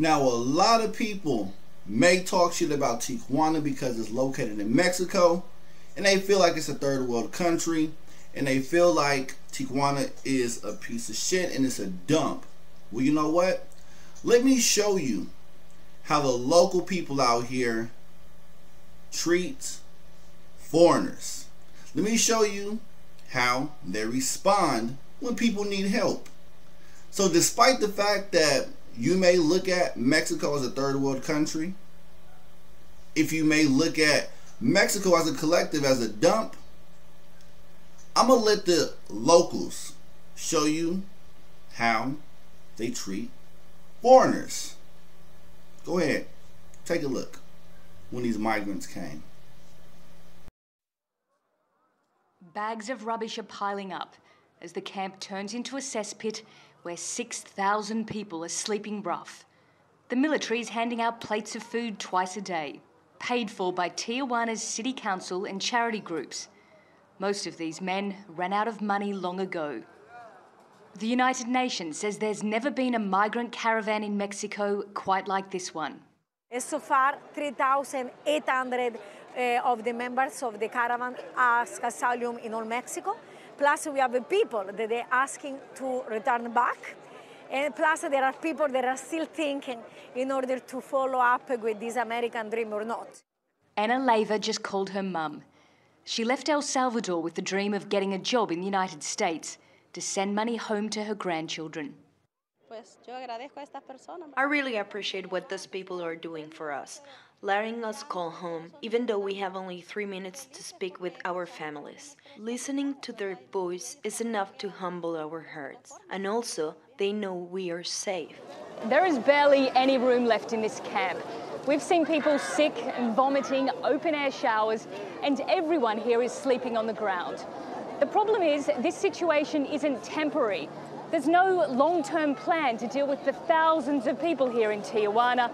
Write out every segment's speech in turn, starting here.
Now, a lot of people may talk shit about Tijuana because it's located in Mexico, and they feel like it's a third world country, and they feel like Tijuana is a piece of shit and it's a dump. Well, you know what? Let me show you how the local people out here treat foreigners. Let me show you how they respond when people need help. So despite the fact that you may look at Mexico as a third world country, if you may look at Mexico as a collective as a dump, I'm going to let the locals show you how they treat foreigners. Go ahead, take a look when these migrants came. Bags of rubbish are piling up as the camp turns into a cesspit where 6,000 people are sleeping rough. The military is handing out plates of food twice a day, paid for by Tijuana's city council and charity groups. Most of these men ran out of money long ago. The United Nations says there's never been a migrant caravan in Mexico quite like this one. So far, 3,800 of the members of the caravan ask asylum in all Mexico. Plus, we have people that they're asking to return back. And plus, there are people that are still thinking in order to follow up with this American dream or not. Ana Leiva just called her mum. She left El Salvador with the dream of getting a job in the United States to send money home to her grandchildren. I really appreciate what these people are doing for us, letting us call home, even though we have only 3 minutes to speak with our families. Listening to their voice is enough to humble our hearts, and also they know we are safe. There is barely any room left in this camp. We've seen people sick and vomiting, open-air showers, and everyone here is sleeping on the ground. The problem is this situation isn't temporary. There's no long-term plan to deal with the thousands of people here in Tijuana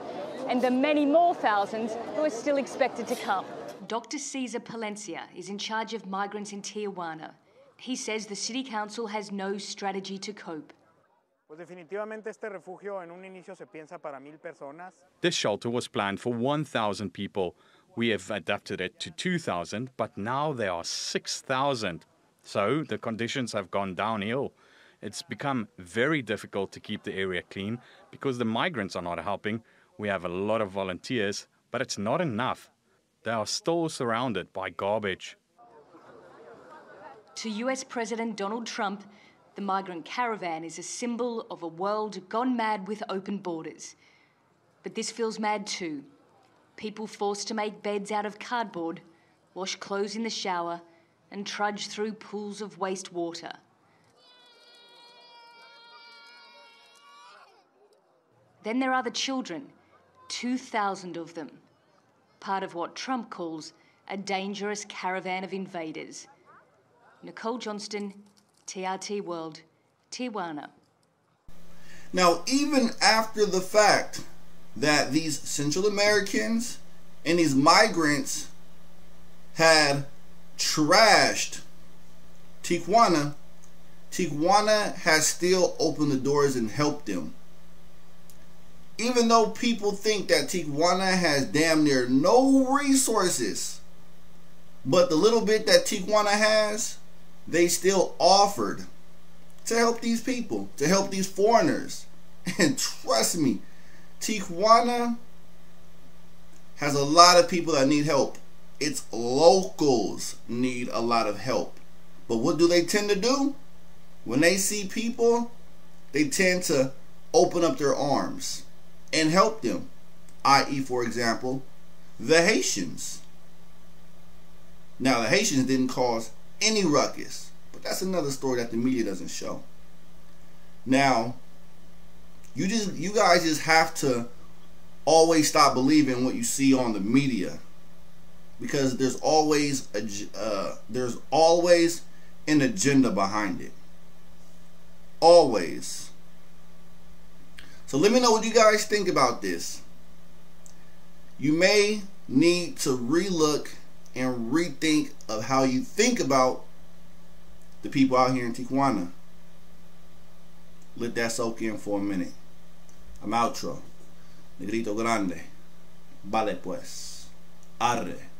and the many more thousands who are still expected to come. Dr. Cesar Palencia is in charge of migrants in Tijuana. He says the city council has no strategy to cope. This shelter was planned for 1,000 people. We have adapted it to 2,000, but now there are 6,000. So the conditions have gone downhill. It's become very difficult to keep the area clean because the migrants are not helping. We have a lot of volunteers, but it's not enough. They are still surrounded by garbage. To US President Donald Trump, the migrant caravan is a symbol of a world gone mad with open borders. But this feels mad too. People forced to make beds out of cardboard, wash clothes in the shower, and trudge through pools of waste water. Then there are the children, 2,000 of them, part of what Trump calls a dangerous caravan of invaders. Nicole Johnston, TRT World, Tijuana. Now, even after the fact that these Central Americans and these migrants had trashed Tijuana, Tijuana has still opened the doors and helped them. Even though people think that Tijuana has damn near no resources, but the little bit that Tijuana has, they still offered to help these people, to help these foreigners. And trust me, Tijuana has a lot of people that need help. Its locals need a lot of help. But what do they tend to do? When they see people, they tend to open up their arms and help them. I.e., for example, the Haitians. Now, the Haitians didn't cause any ruckus, but that's another story that the media doesn't show. Now, you guys just have to always stop believing what you see on the media, because there's always an agenda behind it. Always. So let me know what you guys think about this. You may need to relook and rethink of how you think about the people out here in Tijuana. Let that soak in for a minute. I'm outro. Negrito Grande. Vale pues. Arre.